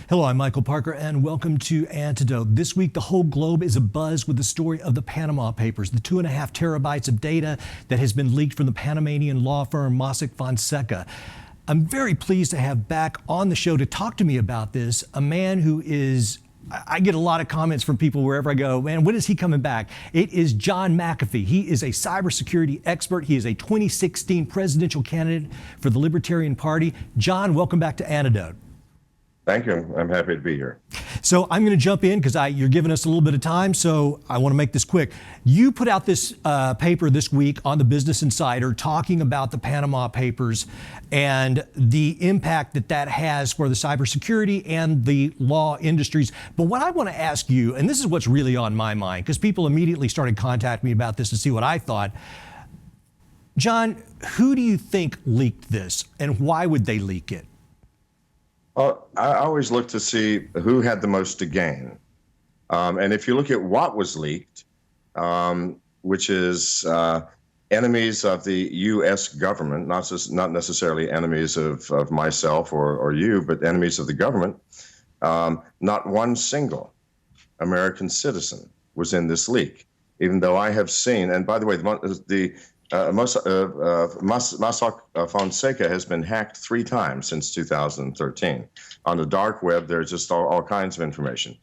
Hello, I'm Michael Parker, and welcome to Antidote. This week, the whole globe is abuzz with the story of the Panama Papers, the 2.5 terabytes of data that has been leaked from the Panamanian law firm Mossack Fonseca. I'm very pleased to have back on the show to talk to me about this a man who is, I get a lot of comments from people wherever I go, man, when is he coming back? It is John McAfee. He is a cybersecurity expert. He is a 2016 presidential candidate for the Libertarian Party. John, welcome back to Antidote. Thank you. I'm happy to be here. So I'm going to jump in because you're giving us a little bit of time, so I want to make this quick. You put out this paper this week on the Business Insider talking about the Panama Papers and the impact that that has for the cybersecurity and the law industries. But what I want to ask you, and this is what's really on my mind, because people immediately started contacting me about this to see what I thought. John, who do you think leaked this, and why would they leak it? Well, I always look to see who had the most to gain. And if you look at what was leaked, which is enemies of the U.S. government, not necessarily enemies of myself or you, but enemies of the government, not one single American citizen was in this leak, even though I have seen, and by the way, Mossack Fonseca has been hacked 3 times since 2013. On the dark web, there's just all kinds of information.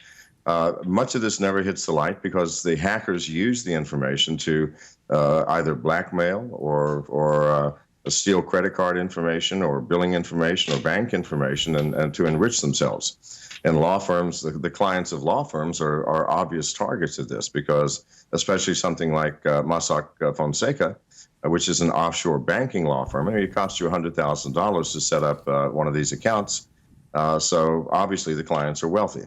Much of this never hits the light because the hackers use the information to either blackmail or steal credit card information or billing information or bank information and to enrich themselves. And law firms, the clients of law firms are obvious targets of this because especially something like Mossack Fonseca, which is an offshore banking law firm. I mean, it costs you $100,000 to set up one of these accounts. So obviously the clients are wealthy.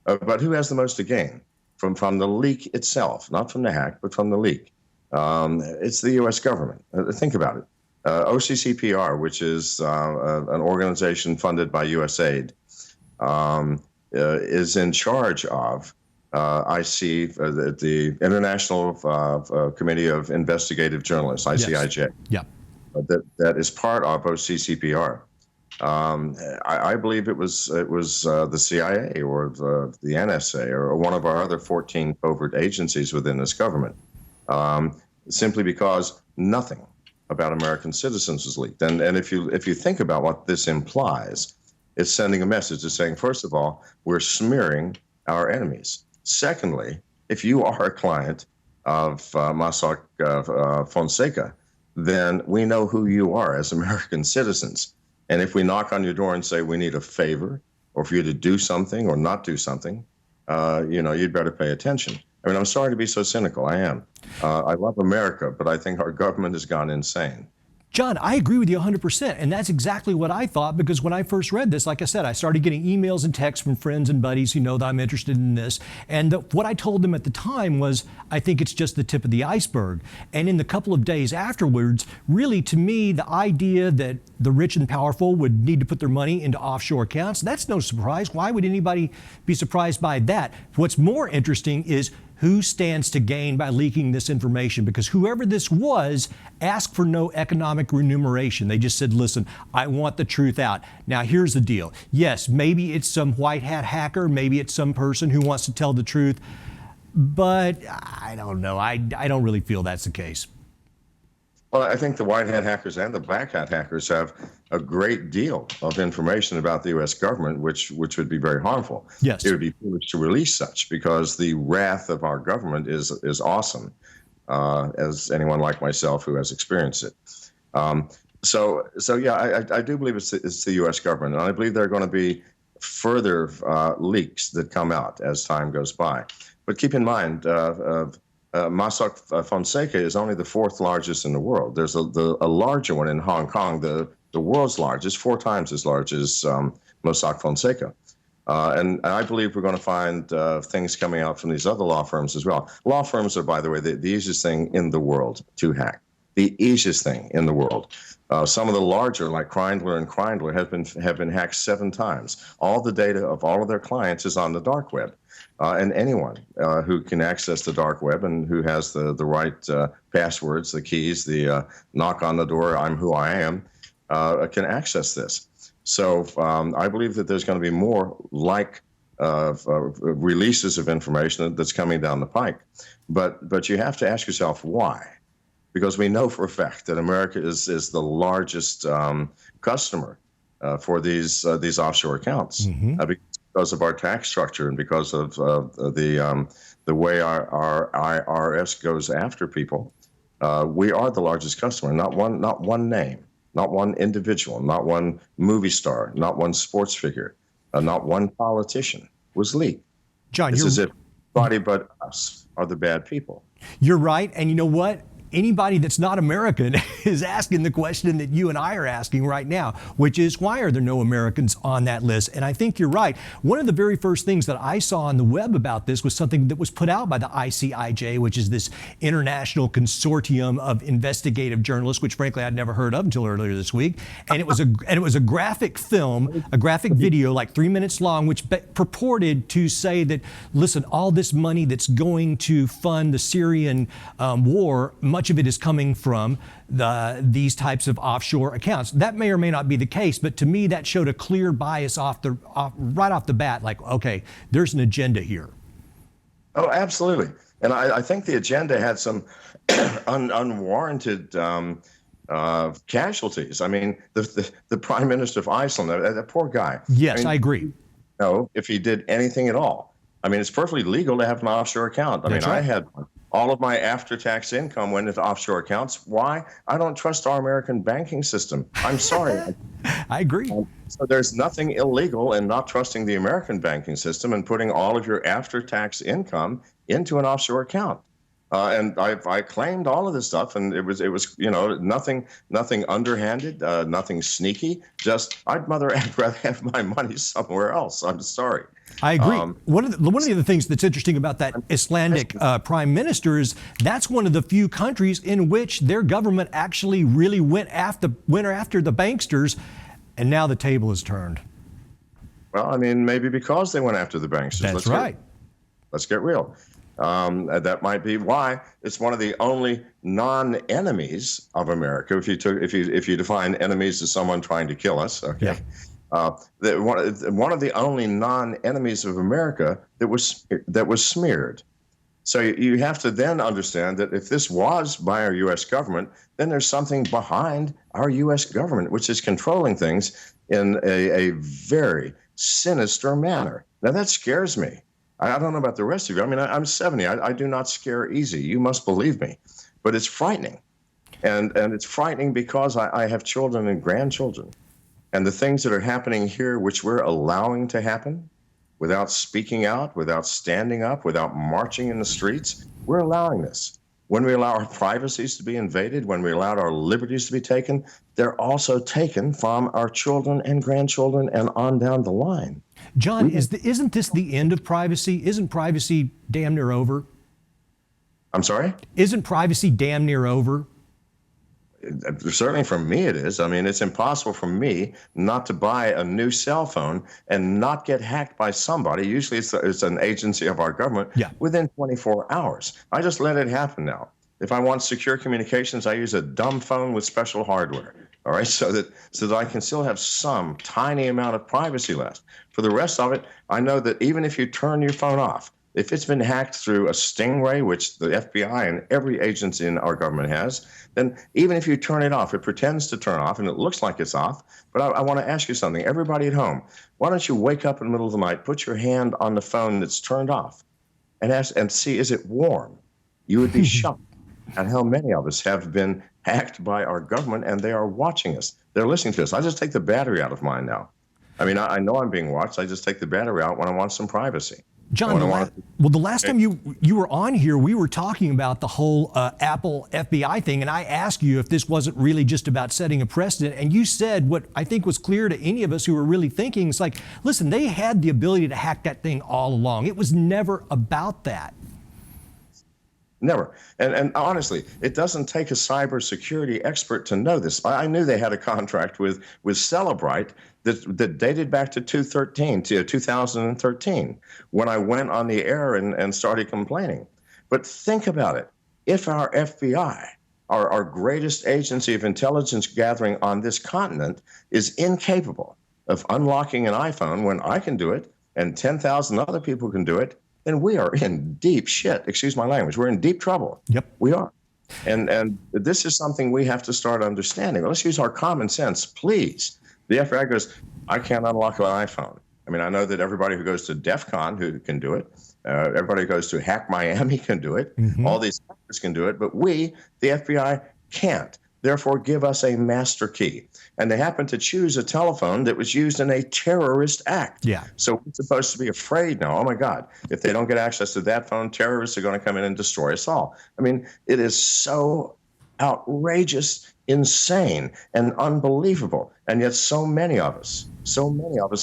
But who has the most to gain from the leak itself? Not from the hack, but from the leak. It's the U.S. government. Think about it. OCCPR, which is an organization funded by USAID, is in charge of the International Committee of Investigative Journalists, ICIJ. Yes. Yeah. That is part of OCCPR. I believe it was the CIA or the NSA or one of our other 14 covert agencies within this government, simply because nothing about American citizens was leaked. And if you think about what this implies, it's sending a message to saying, first of all, we're smearing our enemies. Secondly, if you are a client of Mossack Fonseca, then we know who you are as American citizens. And if we knock on your door and say we need a favor or for you to do something or not do something, you'd better pay attention. I mean, I'm sorry to be so cynical. I am. I love America, but I think our government has gone insane. John, I agree with you 100%, and that's exactly what I thought, because when I first read this, like I said, I started getting emails and texts from friends and buddies who know that I'm interested in this, and what I told them at the time was, I think it's just the tip of the iceberg. And in the couple of days afterwards, really, to me, the idea that the rich and powerful would need to put their money into offshore accounts, that's no surprise. Why would anybody be surprised by that? What's more interesting is who stands to gain by leaking this information? Because whoever this was asked for no economic remuneration. They just said, listen, I want the truth out. Now, here's the deal. Yes, maybe it's some white hat hacker. Maybe it's some person who wants to tell the truth. But I don't know. I don't really feel that's the case. Well, I think the white hat hackers and the black hat hackers have a great deal of information about the U.S. government, which would be very harmful. Yes. It would be foolish to release such because the wrath of our government is awesome, as anyone like myself who has experienced it. So yeah, I do believe it's the U.S. government, and I believe there are going to be further leaks that come out as time goes by. But keep in mind, Mossack Fonseca is only the 4th largest in the world. There's a larger one in Hong Kong, the world's largest, 4 times as large as Mossack Fonseca. And I believe we're going to find things coming out from these other law firms as well. Law firms are, by the way, the easiest thing in the world to hack. The easiest thing in the world. Some of the larger, like Kreindler and Kreindler, have been hacked 7 times. All the data of all of their clients is on the dark web. And anyone who can access the dark web and who has the right passwords, the keys, the knock on the door, I'm who I am, can access this. So I believe that there's going to be more like releases of information that's coming down the pike. But you have to ask yourself why. Because we know for a fact that America is the largest customer for these offshore accounts, because of our tax structure and because of the way our IRS goes after people. We are the largest customer. Not one name, not one individual, not one movie star, not one sports figure, not one politician was leaked. John, it's as if anybody but us are the bad people. You're right, and you know what? Anybody that's not American is asking the question that you and I are asking right now, which is, why are there no Americans on that list? And I think you're right. One of the very first things that I saw on the web about this was something that was put out by the ICIJ, which is this international consortium of investigative journalists, which frankly I'd never heard of until earlier this week. And it was a graphic film, a graphic video, like 3 minutes long, which purported to say that, listen, all this money that's going to fund the Syrian war, much of it is coming from these types of offshore accounts. That may or may not be the case, but to me, that showed a clear bias right off the bat. Like, okay, there's an agenda here. Oh, absolutely. And I think the agenda had some unwarranted casualties. I mean, the Prime Minister of Iceland, that poor guy. Yes, I agree. No, if he did anything at all. I mean, it's perfectly legal to have an offshore account. I had one. All of my after-tax income went into offshore accounts. Why? I don't trust our American banking system. I'm sorry. I agree. So there's nothing illegal in not trusting the American banking system and putting all of your after-tax income into an offshore account. And I claimed all of this stuff, and it was nothing underhanded, nothing sneaky. Just I'd rather have my money somewhere else. I'm sorry. I agree. One of the other things that's interesting about that Icelandic prime minister is that's one of the few countries in which their government actually really went after the banksters, and now the table is turned. Well, I mean, maybe because they went after the banksters. That's right. Let's get real. That might be why it's one of the only non-enemies of America. If you define enemies as someone trying to kill us, okay. Yeah. One of the only non-enemies of America that was smeared. So you have to then understand that if this was by our U.S. government, then there's something behind our U.S. government which is controlling things in a very sinister manner. Now that scares me. I don't know about the rest of you. I mean, I'm 70. I do not scare easy. You must believe me. But it's frightening. And it's frightening because I have children and grandchildren. And the things that are happening here, which we're allowing to happen without speaking out, without standing up, without marching in the streets, we're allowing this. When we allow our privacies to be invaded, when we allow our liberties to be taken, they're also taken from our children and grandchildren and on down the line. John, isn't this the end of privacy? Isn't privacy damn near over? I'm sorry? Isn't privacy damn near over? Certainly for me it is. I mean, it's impossible for me not to buy a new cell phone and not get hacked by somebody. Usually it's an agency of our government within 24 hours. I just let it happen now. If I want secure communications, I use a dumb phone with special hardware. All right, so that I can still have some tiny amount of privacy left. For the rest of it, I know that even if you turn your phone off, if it's been hacked through a stingray, which the FBI and every agency in our government has, then even if you turn it off, it pretends to turn off and it looks like it's off. But I want to ask you something. Everybody at home, why don't you wake up in the middle of the night, put your hand on the phone that's turned off and see, is it warm? You would be shocked at how many of us have been hacked by our government and they are watching us. They're listening to us. I just take the battery out of mine now. I mean, I know I'm being watched. I just take the battery out when I want some privacy. John, the last time you were on here, we were talking about the whole Apple FBI thing, and I asked you if this wasn't really just about setting a precedent, and you said what I think was clear to any of us who were really thinking. It's like, listen, they had the ability to hack that thing all along. It was never about that. Never. And honestly, it doesn't take a cybersecurity expert to know this. I knew they had a contract with Celebrite that dated back to 2013, when I went on the air and started complaining. But think about it. If our FBI, our greatest agency of intelligence gathering on this continent, is incapable of unlocking an iPhone when I can do it and 10,000 other people can do it, then we are in deep shit. Excuse my language. We're in deep trouble. Yep. We are. And this is something we have to start understanding. Let's use our common sense, please. The FBI goes, I can't unlock an iPhone. I mean, I know that everybody who goes to DEF CON who can do it, everybody who goes to Hack Miami can do it, all these hackers can do it, but we, the FBI, can't. Therefore, give us a master key. And they happen to choose a telephone that was used in a terrorist act. Yeah. So we're supposed to be afraid now. Oh, my God. If they don't get access to that phone, terrorists are going to come in and destroy us all. I mean, it is so outrageous, insane, and unbelievable. And yet so many of us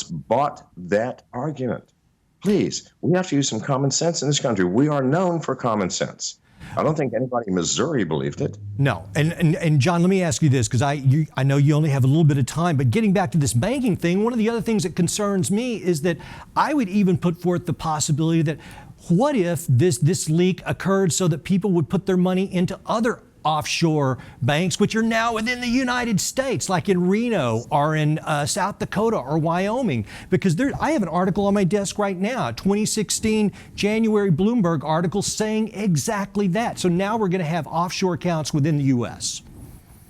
bought that argument. Please, we have to use some common sense in this country. We are known for common sense. I don't think anybody in Missouri believed it. No. And John, let me ask you this, because I know you only have a little bit of time, but getting back to this banking thing, one of the other things that concerns me is that I would even put forth the possibility that what if this leak occurred so that people would put their money into other offshore banks, which are now within the United States, like in Reno or in South Dakota or Wyoming. Because I have an article on my desk right now, a 2016 January Bloomberg article saying exactly that. So now we're going to have offshore accounts within the U.S.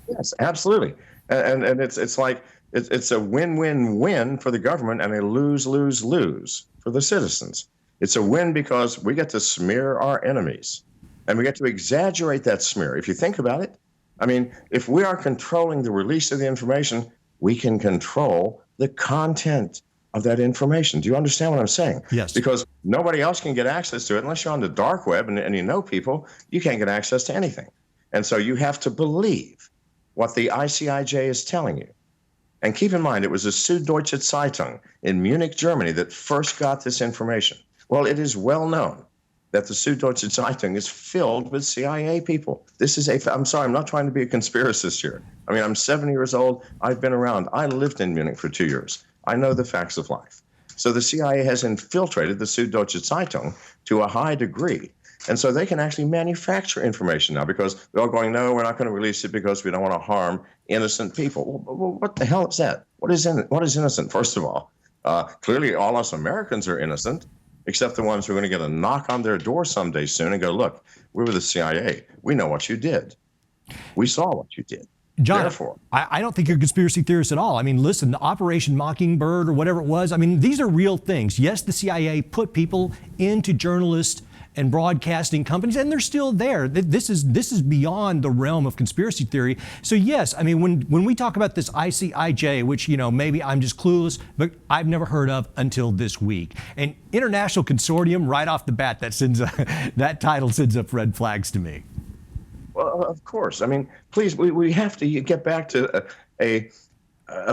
Yes, absolutely. And it's like it's a win-win-win for the government and a lose-lose-lose for the citizens. It's a win because we get to smear our enemies. And we get to exaggerate that smear. If you think about it, I mean, if we are controlling the release of the information, we can control the content of that information. Do you understand what I'm saying? Yes. Because nobody else can get access to it unless you're on the dark web and you know people, you can't get access to anything. And so you have to believe what the ICIJ is telling you. And keep in mind, it was the Süddeutsche Zeitung in Munich, Germany that first got this information. Well, it is well known that the Süddeutsche Zeitung is filled with CIA people. I'm sorry, I'm not trying to be a conspiracist here. I mean, I'm 70 years old. I've been around. I lived in Munich for 2 years. I know the facts of life. So the CIA has infiltrated the Süddeutsche Zeitung to a high degree. And so they can actually manufacture information now because they're all going, no, we're not going to release it because we don't want to harm innocent people. Well, what the hell is that? What is innocent, first of all? Clearly, all us Americans are innocent, except the ones who are going to get a knock on their door someday soon and go, look, we were the CIA. We know what you did. We saw what you did. John, therefore, I don't think you're a conspiracy theorist at all. I mean, listen, the Operation Mockingbird or whatever it was, I mean, these are real things. Yes, the CIA put people into journalists and broadcasting companies, and they're still there. This is beyond the realm of conspiracy theory. So yes, I mean, when we talk about this ICIJ, which, you know, maybe I'm just clueless, but I've never heard of until this week. And International Consortium, right off the bat, that title sends up red flags to me. Well, of course. I mean, please, we have to get back to a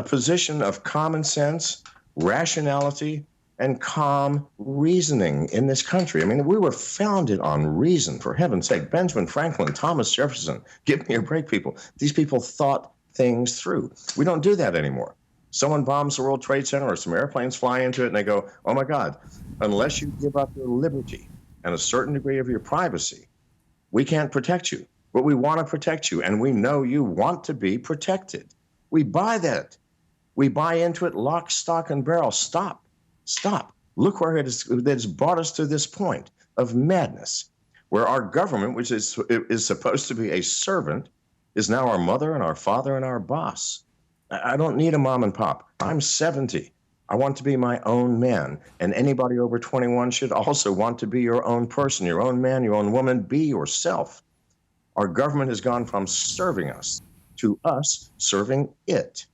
position of common sense, rationality, and calm reasoning in this country. I mean, we were founded on reason, for heaven's sake. Benjamin Franklin, Thomas Jefferson, give me a break, people. These people thought things through. We don't do that anymore. Someone bombs the World Trade Center or some airplanes fly into it and they go, oh my God, unless you give up your liberty and a certain degree of your privacy, we can't protect you. But we want to protect you, and we know you want to be protected. We buy that. We buy into it lock, stock, and barrel. Stop. Look where it has brought us to this point of madness, where our government, which is supposed to be a servant, is now our mother and our father and our boss. I don't need a mom and pop. I'm 70. I want to be my own man, and anybody over 21 should also want to be your own person, your own man, your own woman. Be yourself. Our government has gone from serving us to us serving it.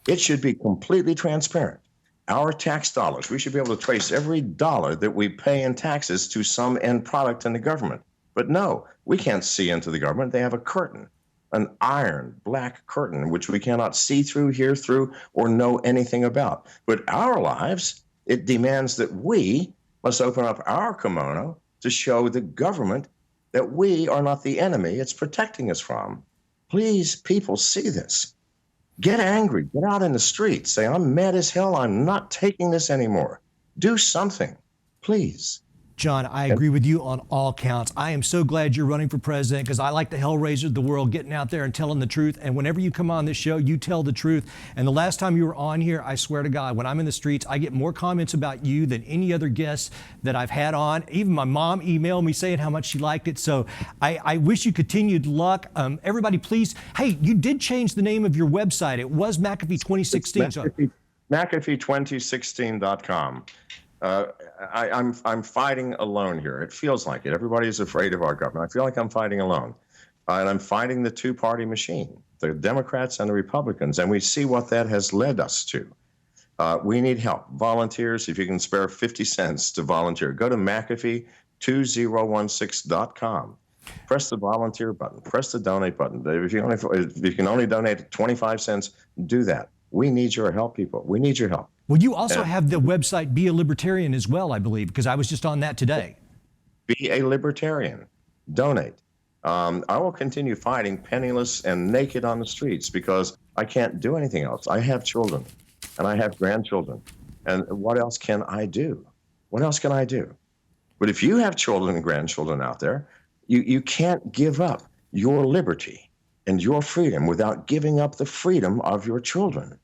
It should be completely transparent. Our tax dollars, we should be able to trace every dollar that we pay in taxes to some end product in the government. But no, we can't see into the government. They have a curtain, an iron black curtain, which we cannot see through, hear through, or know anything about. But our lives, it demands that we must open up our kimono to show the government that we are not the enemy it's protecting us from. Please, people, see this. Get angry. Get out in the streets. Say, I'm mad as hell. I'm not taking this anymore. Do something, please. John, I agree with you on all counts. I am so glad you're running for president because I like the hellraiser of the world, getting out there and telling the truth. And whenever you come on this show, you tell the truth. And the last time you were on here, I swear to God, when I'm in the streets, I get more comments about you than any other guest that I've had on. Even my mom emailed me saying how much she liked it. So I wish you continued luck. Everybody, please. Hey, you did change the name of your website. It was McAfee 2016. McAfee2016.com. I'm fighting alone here. It feels like it. Everybody's afraid of our government. I feel like I'm fighting alone. And I'm fighting the two-party machine, the Democrats and the Republicans, and we see what that has led us to. We need help. Volunteers, if you can spare 50 cents to volunteer, go to McAfee2016.com. Press the volunteer button. Press the donate button. If you can only donate 25 cents, do that. We need your help, people. We need your help. Well, you also have the website Be a Libertarian as well, I believe, because I was just on that today. Be a Libertarian. Donate. I will continue fighting penniless and naked on the streets because I can't do anything else. I have children and I have grandchildren. And what else can I do? What else can I do? But if you have children and grandchildren out there, you can't give up your liberty and your freedom without giving up the freedom of your children.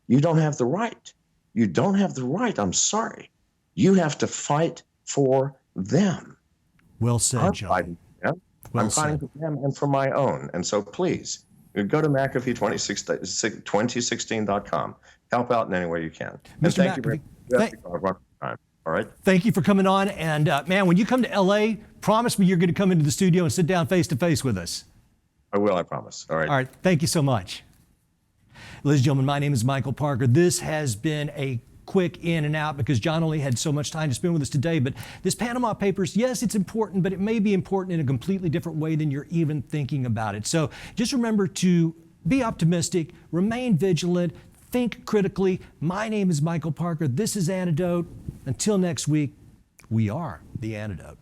You don't have the right. You don't have the right. I'm sorry. You have to fight for them. Well said, John. I'm fighting for them and for my own. And so please, go to McAfee2016.com. Help out in any way you can. And Mr. thank you very much for your time. All right? Thank you for coming on. And man, when you come to LA, promise me you're going to come into the studio and sit down face to face with us. I will, I promise. All right. All right. Thank you so much. Ladies and gentlemen, my name is Michael Parker. This has been a quick in and out because John only had so much time to spend with us today. But this Panama Papers, yes, it's important, but it may be important in a completely different way than you're even thinking about it. So just remember to be optimistic, remain vigilant, think critically. My name is Michael Parker. This is Antidote. Until next week, we are the Antidote.